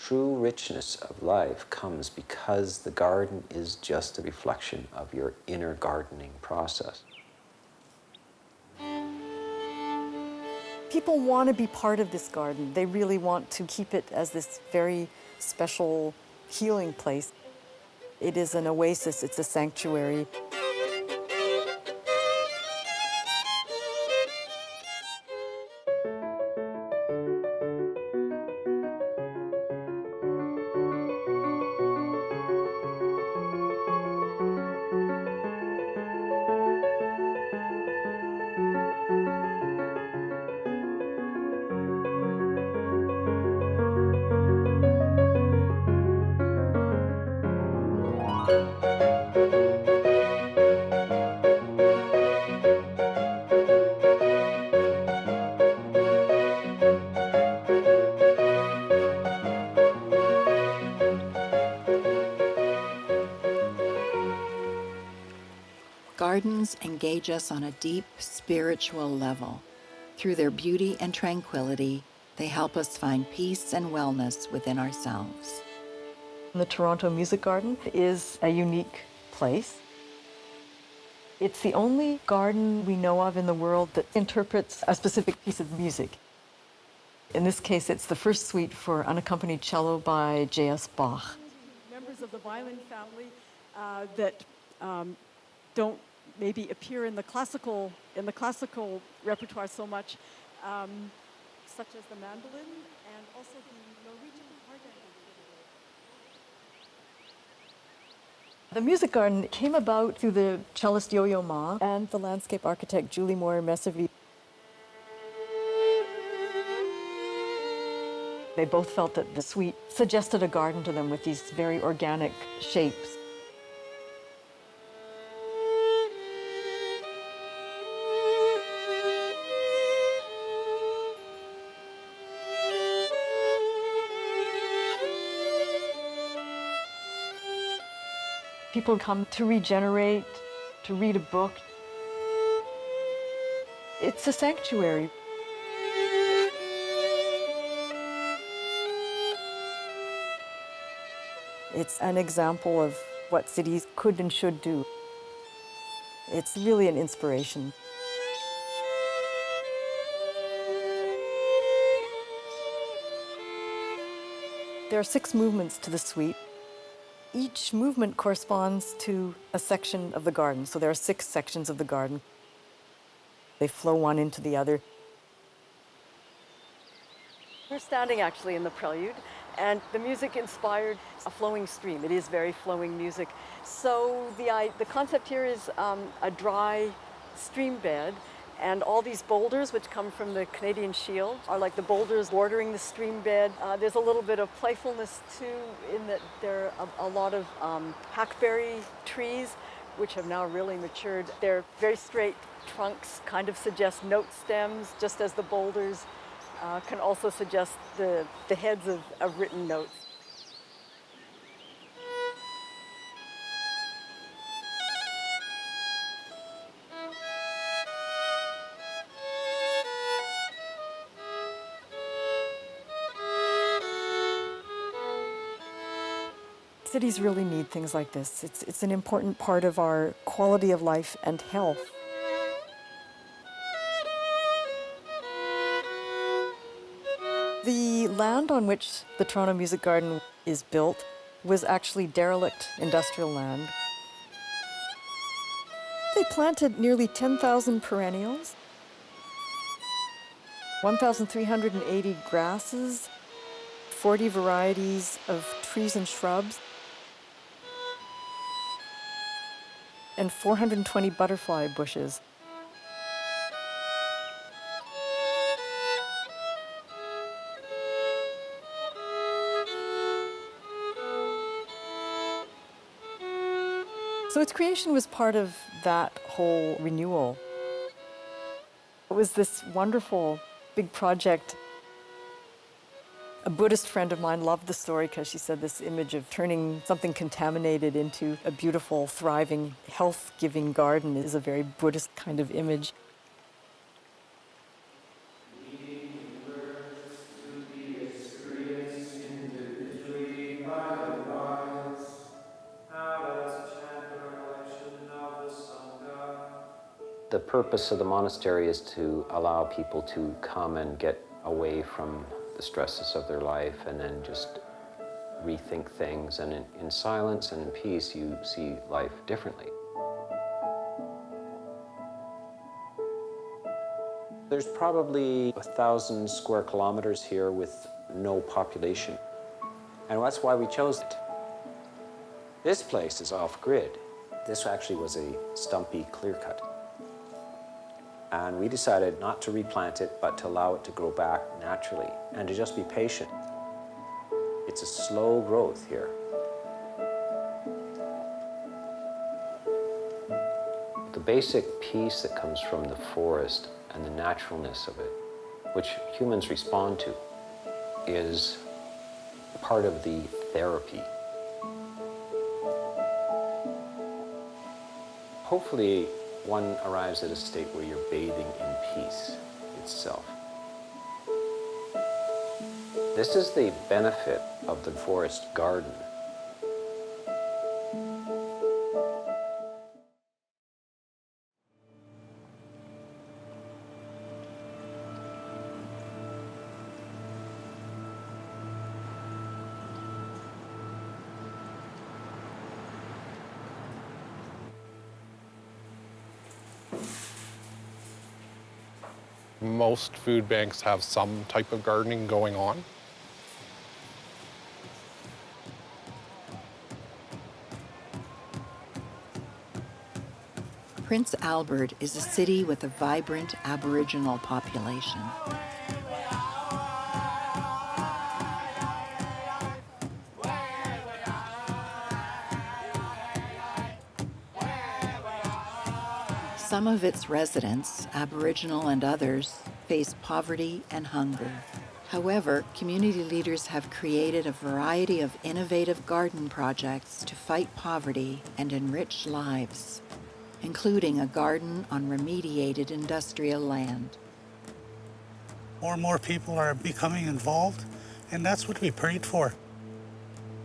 true richness of life comes because the garden is just a reflection of your inner gardening process. People want to be part of this garden. They really want to keep it as this very special healing place. It is an oasis, it's a sanctuary. Gardens engage us on a deep spiritual level. Through their beauty and tranquility, they help us find peace and wellness within ourselves. The Toronto Music Garden is a unique place. It's the only garden we know of in the world that interprets a specific piece of music. In this case, it's the first suite for unaccompanied cello by J.S. Bach. Members of the violin family that don't maybe appear in the classical repertoire so much, such as the mandolin and also the Norwegian organ. The music garden came about through the cellist Yo-Yo Ma and the landscape architect Julie Moore-Messervy. They both felt that the suite suggested a garden to them with these very organic shapes. People come to regenerate, to read a book. It's a sanctuary. It's an example of what cities could and should do. It's really an inspiration. There are 6 movements to the suite. Each movement corresponds to a section of the garden. So there are 6 sections of the garden. They flow one into the other. We're standing actually in the Prelude, and the music inspired a flowing stream. It is very flowing music. So the concept here is a dry stream bed, and all these boulders, which come from the Canadian Shield, are like the boulders bordering the stream bed. There's a little bit of playfulness too, in that there are a lot of hackberry trees, which have now really matured. Their very straight trunks kind of suggest note stems, just as the boulders can also suggest the heads of written notes. Cities really need things like this. It's an important part of our quality of life and health. The land on which the Toronto Music Garden is built was actually derelict industrial land. They planted nearly 10,000 perennials, 1,380 grasses, 40 varieties of trees and shrubs, and 420 butterfly bushes. So its creation was part of that whole renewal. It was this wonderful big project. A Buddhist friend of mine loved the story because she said this image of turning something contaminated into a beautiful, thriving, health-giving garden is a very Buddhist kind of image. The purpose of the monastery is to allow people to come and get away from the stresses of their life and then just rethink things. And in silence and in peace, you see life differently. There's probably 1,000 square kilometers here with no population. And that's why we chose it. This place is off-grid. This actually was a stumpy clear cut. And we decided not to replant it, but to allow it to grow back naturally and to just be patient. It's a slow growth here. The basic peace that comes from the forest and the naturalness of it, which humans respond to, is part of the therapy. Hopefully, one arrives at a state where you're bathing in peace itself. This is the benefit of the forest garden. Most food banks have some type of gardening going on. Prince Albert is a city with a vibrant Aboriginal population. Some of its residents, Aboriginal and others, face poverty and hunger. However, community leaders have created a variety of innovative garden projects to fight poverty and enrich lives, including a garden on remediated industrial land. More and more people are becoming involved, and that's what we prayed for.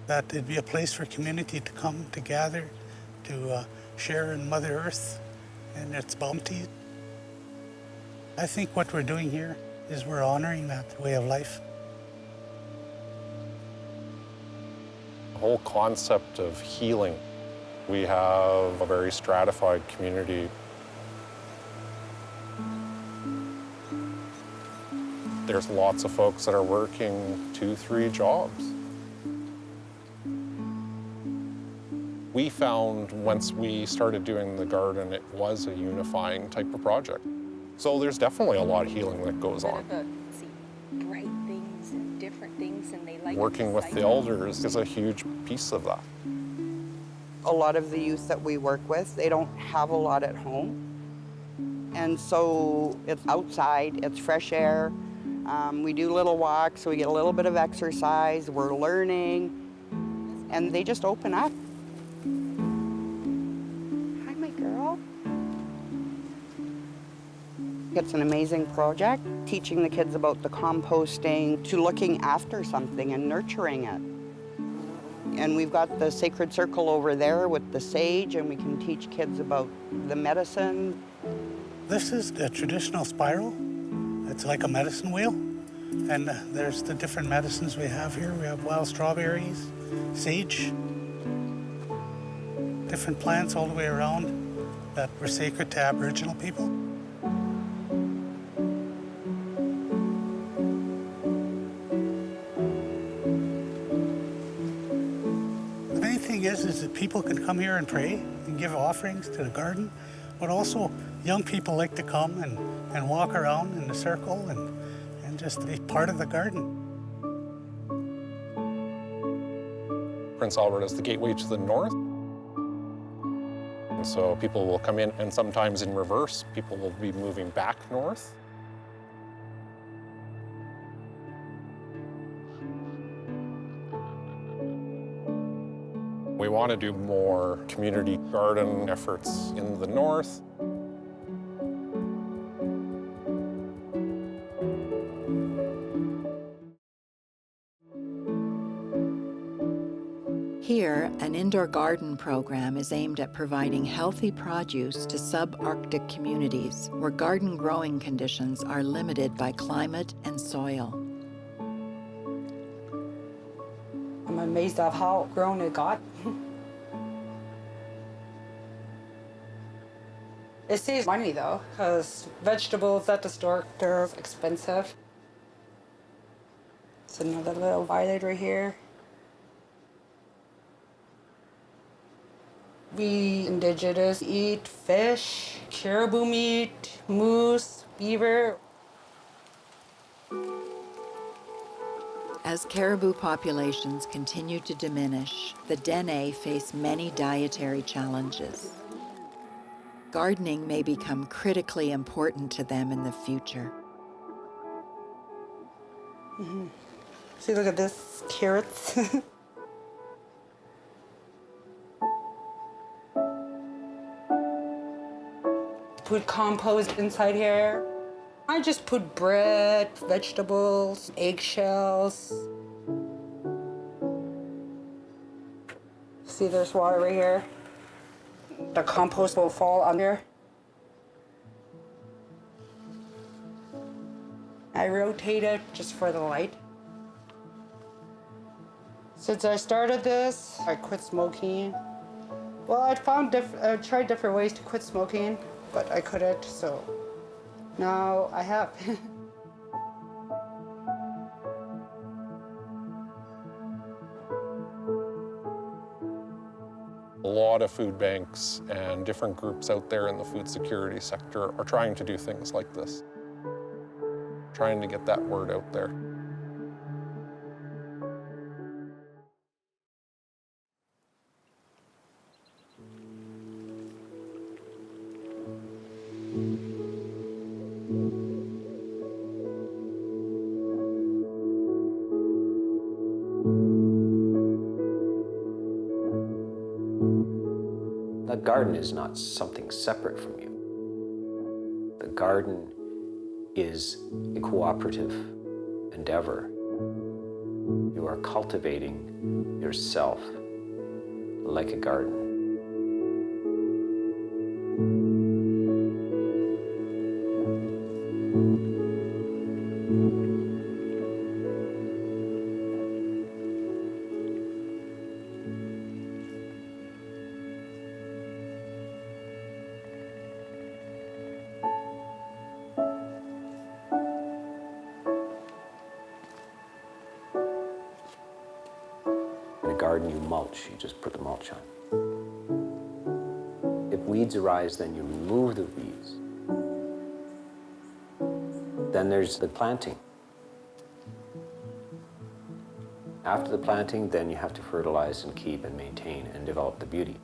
That it'd be a place for community to come to gather, to share in Mother Earth and its bounty. I think what we're doing here is we're honoring that way of life. The whole concept of healing. We have a very stratified community. There's lots of folks that are working 2-3 jobs. We found once we started doing the garden, it was a unifying type of project. So there's definitely a lot of healing that goes on. See bright things and different things, and they like Working with the elders is a huge piece of that. A lot of the youth that we work with, they don't have a lot at home. And so it's outside, it's fresh air. We do little walks, so we get a little bit of exercise, we're learning, and they just open up. Hi, my girl. It's an amazing project, teaching the kids about the composting, to looking after something and nurturing it. And we've got the sacred circle over there with the sage, and we can teach kids about the medicine. This is a traditional spiral. It's like a medicine wheel. And there's the different medicines we have here. We have wild strawberries, sage, different plants all the way around that were sacred to Aboriginal people. The main thing is that people can come here and pray and give offerings to the garden, but also young people like to come and walk around in the circle and just be part of the garden. Prince Albert is the gateway to the north. And so people will come in, and sometimes in reverse, people will be moving back north. We want to do more community garden efforts in the north. Here, an indoor garden program is aimed at providing healthy produce to subarctic communities where garden growing conditions are limited by climate and soil. I'm amazed at how grown it got. It saves money though, because vegetables at the store, they're expensive. It's another little violet right here. We indigenous eat fish, caribou meat, moose, beaver. As caribou populations continue to diminish, the Dene face many dietary challenges. Gardening may become critically important to them in the future. See, look at this, carrots. Put compost inside here. I just put bread, vegetables, eggshells. See, there's water right here. The compost will fall under. I rotate it just for the light. Since I started this, I quit smoking. Well, I tried different ways to quit smoking, but I couldn't, so now I have. A lot of food banks and different groups out there in the food security sector are trying to do things like this, trying to get that word out there. The garden is not something separate from you. The garden is a cooperative endeavor. You are cultivating yourself like a garden. In a garden, you mulch, you just put the mulch on. If weeds arise, then you remove the weeds. Then there's the planting. After the planting, then you have to fertilize and keep and maintain and develop the beauty.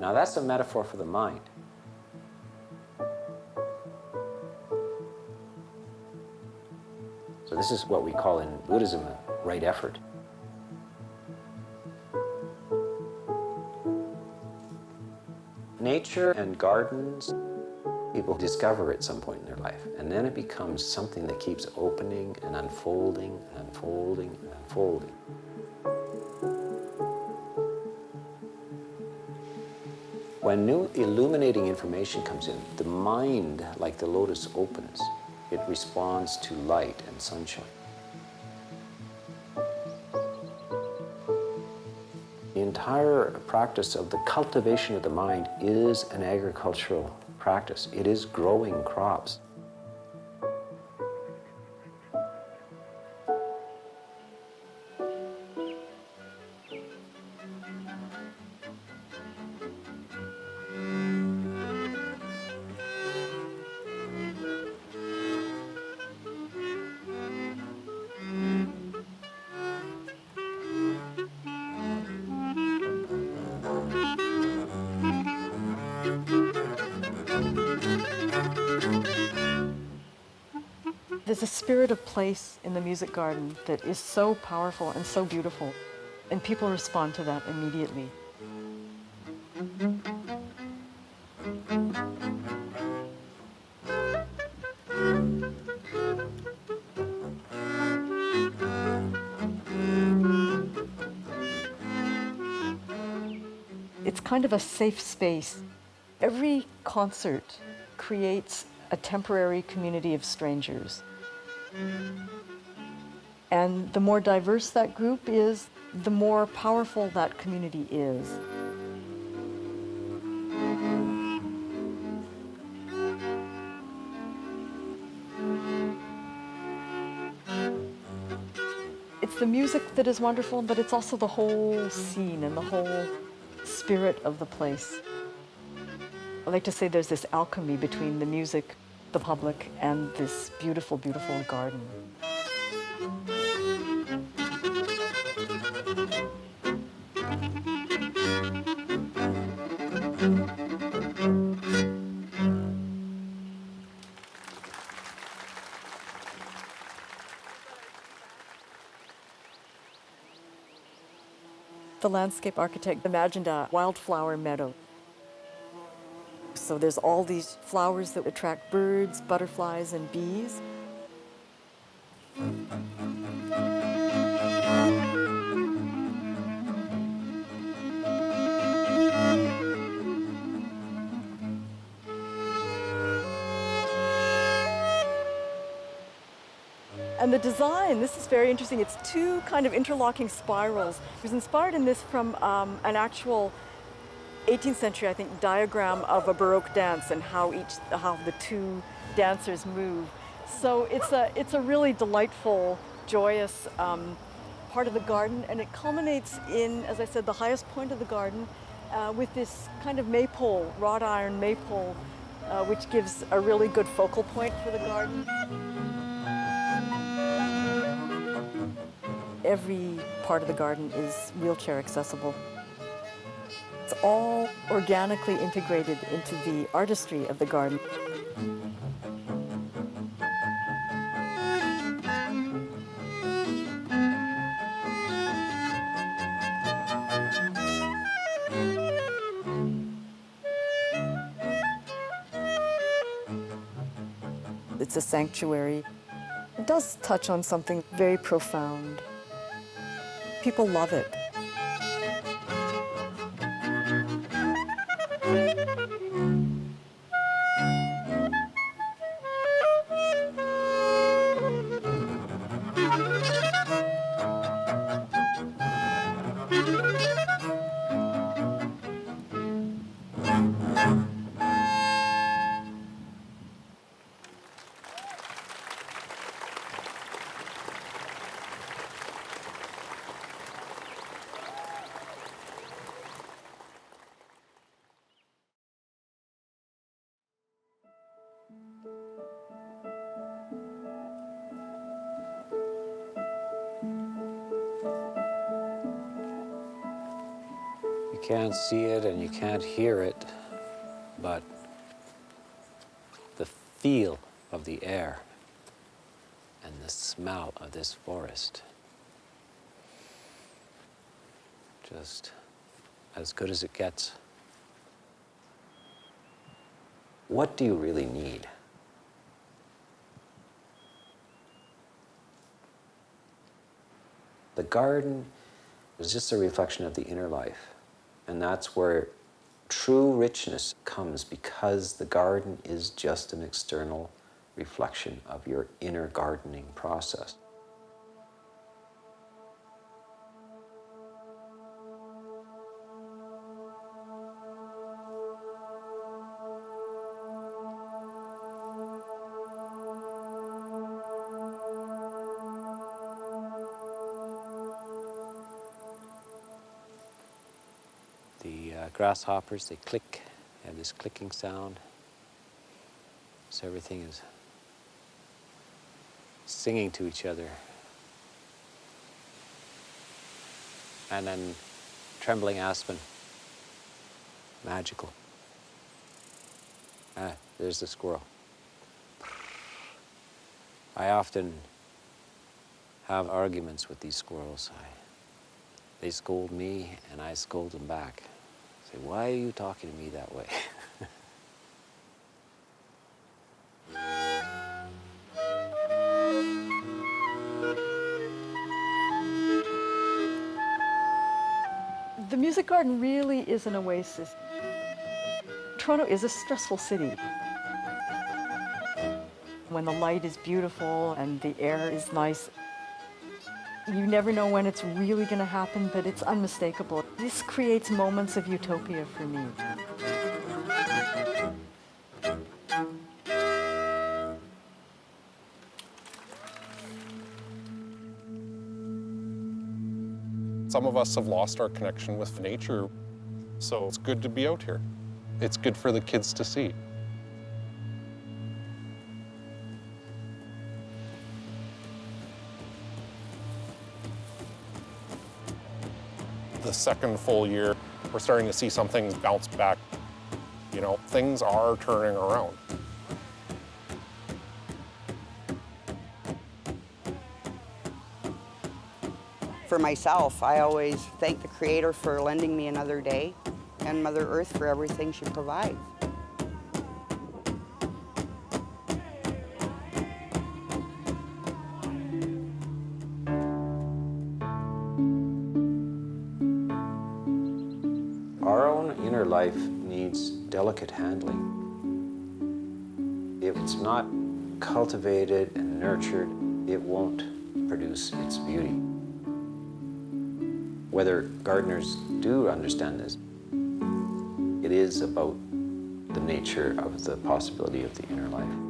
Now that's a metaphor for the mind. So this is what we call in Buddhism a right effort. Nature and gardens, people discover at some point in their life, and then it becomes something that keeps opening and unfolding and unfolding and unfolding. When new illuminating information comes in, the mind, like the lotus, opens. It responds to light and sunshine. The entire practice of the cultivation of the mind is an agricultural practice. It is growing crops. There's a spirit of place in the music garden that is so powerful and so beautiful, and people respond to that immediately. it's kind of a safe space. Every concert creates a temporary community of strangers. And the more diverse that group is, the more powerful that community is. It's the music that is wonderful, but it's also the whole scene and the whole spirit of the place. I like to say there's this alchemy between the music, the public, and this beautiful, beautiful garden. The landscape architect imagined a wildflower meadow. So there's all these flowers that attract birds, butterflies, and bees. And the design, this is very interesting. It's two kind of interlocking spirals. It was inspired in this from an actual 18th century, I think, diagram of a Baroque dance and how the two dancers move. So it's a really delightful, joyous part of the garden, and it culminates in, as I said, the highest point of the garden with this kind of maypole, wrought iron maypole, which gives a really good focal point for the garden. Every part of the garden is wheelchair accessible. It's all organically integrated into the artistry of the garden. It's a sanctuary. It does touch on something very profound. People love it. You can't see it and you can't hear it, but the feel of the air and the smell of this forest, just as good as it gets. What do you really need? The garden is just a reflection of the inner life. And that's where true richness comes, because the garden is just an external reflection of your inner gardening process. The grasshoppers, they click, they have this clicking sound. So everything is singing to each other. And then trembling aspen, magical. Ah, there's the squirrel. I often have arguments with these squirrels. They scold me and I scold them back. Say, why are you talking to me that way? The music garden really is an oasis. Toronto is a stressful city. When the light is beautiful and the air is nice, you never know when it's really going to happen, but it's unmistakable. This creates moments of utopia for me. Some of us have lost our connection with nature, so it's good to be out here. It's good for the kids to see. The second full year, we're starting to see some things bounce back. You know, things are turning around. For myself, I always thank the Creator for lending me another day and Mother Earth for everything she provides. Our own inner life needs delicate handling. If it's not cultivated and nurtured, it won't produce its beauty. Whether gardeners do understand this, it is about the nature of the possibility of the inner life.